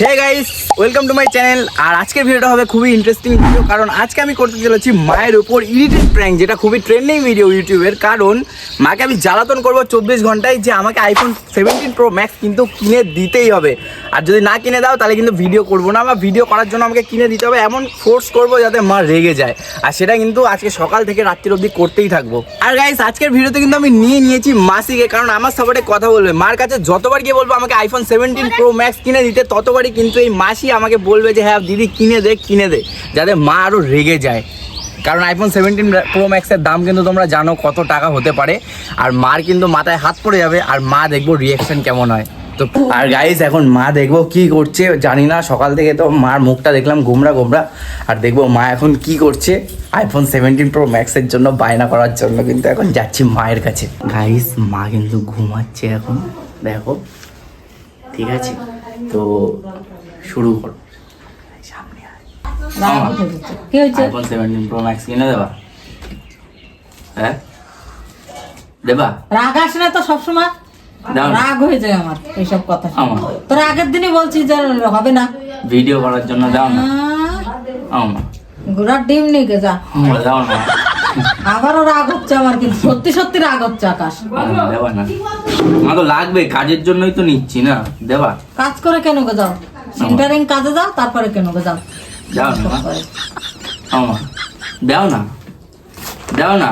Hey guys, welcome to my channel. আর আজকের ভিডিওটা হবে খুবই ইন্টারেস্টিং ভিডিও, কারণ আজকে আমি করতে চলেছি মায়ের উপর ইডিটেড প্র্যাঙ্ক, যেটা খুবই ট্রেন্ডিং ভিডিও ইউটিউবের। কারণ মাকে আমি জ্বালাতন করবো 24 ঘন্টায় যে আমাকে আইফোন 17 প্রো ম্যাক্স কিন্তু কিনে দিতেই হবে। আর যদি না কিনে দাও তাহলে কিন্তু ভিডিও করবো না, বা ভিডিও করার জন্য আমাকে কিনে দিতে হবে, এমন ফোর্স করবো যাতে মা রেগে যায়। আর সেটা কিন্তু আজকে সকাল থেকে রাত্রির অবধি করতেই থাকবো। আর গাইস, আজকের ভিডিওতে কিন্তু আমি নিয়েছি মাসিকে, কারণ আমার সাপোর্টে কথা বলবে। মার কাছে যতবার গিয়ে বলবো আমাকে আইফোন 17 প্রো ম্যাক্স কিনে দিতে, ততবারই কিন্তু এই মাসি আমাকে বলবে যে হ্যাঁ দিদি কিনে দে, যাতে মা আরও রেগে যায়। কারণ আইফোন 17 প্রো ম্যাক্সের দাম কিন্তু তোমরা জানো কত টাকা হতে পারে। আর মার কিন্তু মাথায় হাত পড়ে যাবে, আর মা দেখবো রিয়াকশন কেমন হয়। তো আর গাইস, এখন মা দেখবো কি করছে জানি না। সকাল থেকে তো মার মুখটা দেখলাম গোমরা। আর দেখবো মা এখন কি করছে আইফোন 17 প্রো ম্যাক্সের জন্য বায়না করার জন্য। কিন্তু এখন যাচ্ছি মায়ের কাছে। গাইস, মা কিন্তু ঘুমাচ্ছে এখন, দেখো। ঠিক আছে, তো শুরু করো। সামনে কি হয়েছে? আইফোন 17 প্রো ম্যাক্স কিনে দেবা? হ্যাঁ দেবা? রাগ আসে না তো সবসময়? রাগ হয়ে যায় আমার এইসব কথা। তোর আগের দিনই বলছি যে হবে না, ভিডিও করার জন্য দাও না। ঘোড়ার ডিম নিয়ে যা। দাও না। আবারও রাগ হচ্ছে আমার, কিন্তু সত্যি সত্যি রাগ হচ্ছে আকাশ। দেবা না, আমার তো লাগবে, কাজের জন্যই তো নিচ্ছি না। দেবা? কাজ করে কেন গে যাও? সেন্টারিং কাজে যাও, তারপরে কেন গে যাও? দাও না, দাও না, দাও না।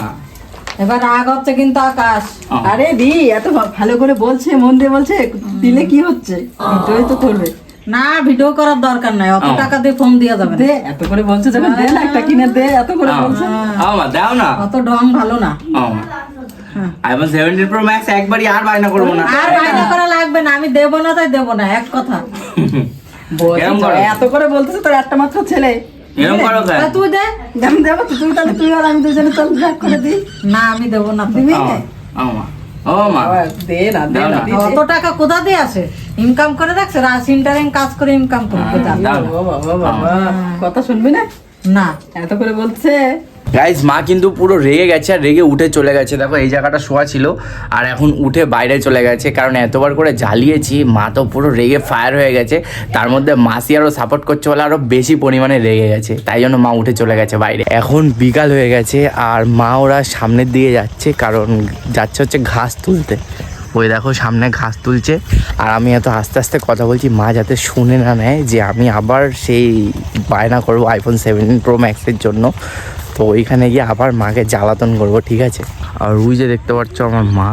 এবার রাগ হচ্ছে কিন্তু আকাশ। আরে দি, এত ভালো করে বলছে, মন দিয়ে বলছে, দিলে কি হচ্ছে? ভিডিওই তো করবে না, ভিডিও করার দরকার নাই, অত টাকা দিয়ে ফোন দেওয়া যাবে দে। এত করে বলছে যখন দে না, একটা কিনে দে। এত করে বলছে, দাও না। অত ঢং ভালো না। আইফোন 17 প্রো ম্যাক্স একবারই, আর বায়না করবো না। আর বায়না করা লাগবে না, আমি দেবো না তাই দেবো না, এক কথা। এত করে বলতেছে, তোর একটা মাত্র ছেলে। এরকম করো কেন? তা তুই দে। যেমন দেবো তুই, তাহলে তুই আর আমি দুজনে চল ব্যাক করে দিই। না, আমি দেবো না। দিবি? দে না, দে না। অত টাকা কোথা দিয়ে আসে? ইনকাম করে দেখছে, সেন্টারিং কাজ করে ইনকাম করে। বাবা, কথা শুনবি না? না, এত করে বলছে। গাইজ, মা কিন্তু পুরো রেগে গেছে, আর রেগে উঠে চলে গেছে। দেখো, এই জায়গাটা শোয়া ছিল, আর এখন উঠে বাইরে চলে গেছে। কারণ এতবার করে জ্বালিয়েছি, মা তো পুরো রেগে ফায়ার হয়ে গেছে। তার মধ্যে মাসি আরও সাপোর্ট করছে বলে আরও বেশি পরিমাণে রেগে গেছে, তাই জন্য মা উঠে চলে গেছে বাইরে। এখন বিকাল হয়ে গেছে, আর মা ওরা সামনের দিকে যাচ্ছে, কারণ যাচ্ছে হচ্ছে ঘাস তুলতে। ওই দেখো সামনে ঘাস তুলছে, আর আমি এত আস্তে আস্তে কথা বলছি মা যাতে শুনে না নেয় যে আমি আবার সেই বায়না করবো আইফোন 17 প্রো ম্যাক্সের জন্য। তো ওইখানে গিয়ে আবার মাকে জ্বালাতন করবো, ঠিক আছে? আর ওই যে দেখতে পাচ্ছ আমার মা,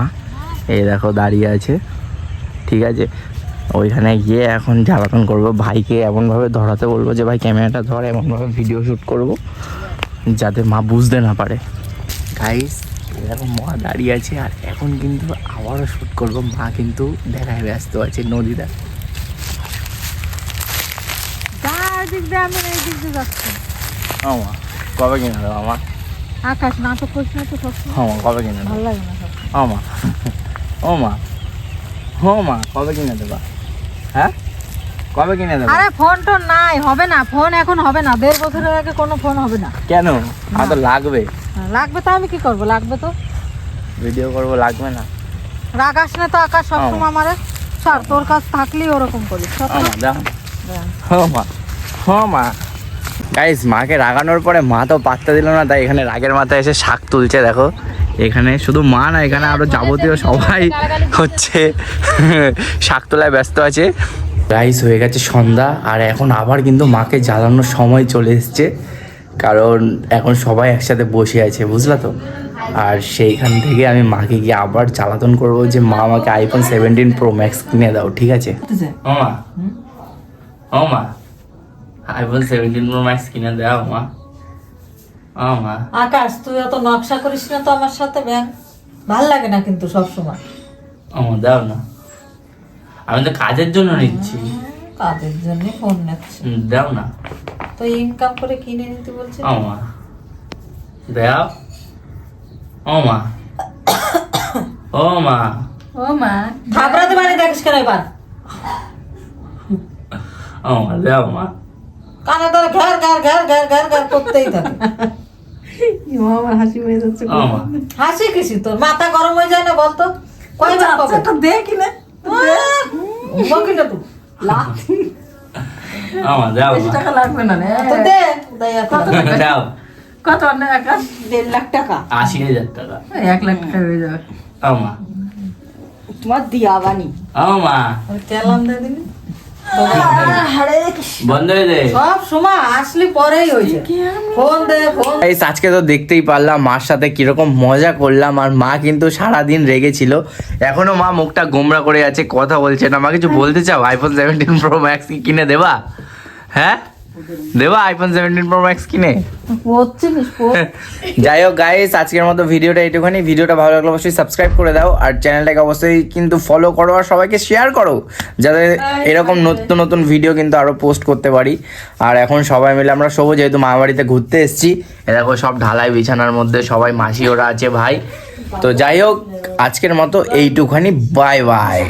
এই দেখো দাঁড়িয়ে আছে, ঠিক আছে? ওইখানে গিয়ে এখন জ্বালাতন করবো। ভাইকে এমনভাবে ধরাতে বলবো যে ভাই ক্যামেরাটা ধর, এমনভাবে ভিডিও শ্যুট করবো যাতে মা বুঝতে না পারে। গাইস, এরকম মা দাঁড়িয়ে আছে, আর এখন কিন্তু আবারও শ্যুট করবো। মা কিন্তু দেখায় ব্যস্ত আছে নদীটা। মা কবে কিনে দেবো আমার? আকাশ নাটক করিস না তো সবসময়। হ্যাঁ মা, কবে কিনে দেবো? ভালো লাগে না সব। মা কবে কিনে দেবা? হ্যাঁ, কবে কিনে দেবো? আরে ফোন টোন নাই, হবে না ফোন, এখন হবে না। 1.5 বছরের আগে কোনো ফোন হবে না। কেন? আমার তো লাগবে। লাগবে তো আমি কি করবো? লাগবে তো ভিডিও করবো, লাগবে না? রাগ আসে না তো আকাশ সবসময় আমারে। স্যার, তোর কাছ থাকলেই ওরকম করিস। মা গাইস, মাকে রাগানোর পরে মা তো পাত্তা দিল না, তাই এখানে রাগের মাথায় এসে শাক তুলছে। দেখো, এখানে শুধু মা না, এখানে আরো যাবতীয় সবাই হচ্ছে শাক তোলায় ব্যস্ত আছে। গাইস, হয়ে গেছে সন্ধ্যা, আর এখন আবার কিন্তু মাকে জ্বালানোর সময় চলে এসছে, কারণ এখন সবাই একসাথে বসে আছে, বুঝলা তো? আর সেইখান থেকে আমি মাকে গিয়ে আবার জ্বালাতন করবো যে মা আমাকে আইফোন 17 প্রো ম্যাক্স কিনে দাও, ঠিক আছে? মা আইফোন 17 প্রো ম্যাক্স কিনে দাও মা। আকাশ, তুই অত নকশা করিস না তো আমার সাথে, ব্যাং ভাল লাগে না কিন্তু সব সময়। দাও না, আমি তো কাজের জন্য নিচ্ছি। কাজের জন্য ফোন নিচ্ছি, দাও না। তো ইনকাম করে কিনে নিতে বলছি। দাও। মা থাবড়াতে পারি দেখিস কেন এবার? দাও মা। কানে ধরে ঘ্যার ঘ্যার ঘ্যার ঘ্যার ঘ্যার ঘ্যার করতেই থাকে। আমার হাসি হয়ে যাচ্ছে। হাসি কিসি তোর? মাথা গরম হয়ে যায় না বলতো? কয়বার পাবে? দে কিনে বকিটা তুই লাথি আমার দাও বেশি টাকা লাগবে না রে। তো দে তাই এত দাও কত না একা 1.5 লাখ টাকা 80,000 টাকা 1 লাখ টাকা হয়ে যাবে। আমা তোমার দিয়া বানি আমা তেলাম দে দিন বন্ধ হয়ে দে সব সময় আসলে পরেই হয়েছে ফোন দে ফোন গাইস আজকে তো দেখতেই পারলাম মার সাথে কিরকম মজা করলাম, আর মা কিন্তু সারাদিন রেগেছিল। এখনো মা মুখটা গোমরা করে আছে, কথা বলছে না। মা কিছু বলতে চাও? আইফোন 17 প্রো ম্যাক্স কি কিনে দেবা? হ্যাঁ দেবা আইফোন 17 প্রো ম্যাক্স কিনে? পড়ছিস যাই হোক গাইস, আজকের মতো ভিডিওটা এইটুখানি। ভিডিওটা ভালো লাগলে অবশ্যই সাবস্ক্রাইব করে দাও, আর চ্যানেলটাকে অবশ্যই কিন্তু ফলো করো, আর সবাইকে শেয়ার করো, যাতে এরকম নতুন নতুন ভিডিও কিন্তু আরও পোস্ট করতে পারি। আর এখন সবাই মিলে আমরা শোবো, যেহেতু মা বাড়িতে ঘুরতে এসেছি। এ দেখো সব ঢালাই বিছানার মধ্যে সবাই, মাসি ওরা আছে, ভাই। তো যাই হোক আজকের মতো এইটুখানি, বাই বাই।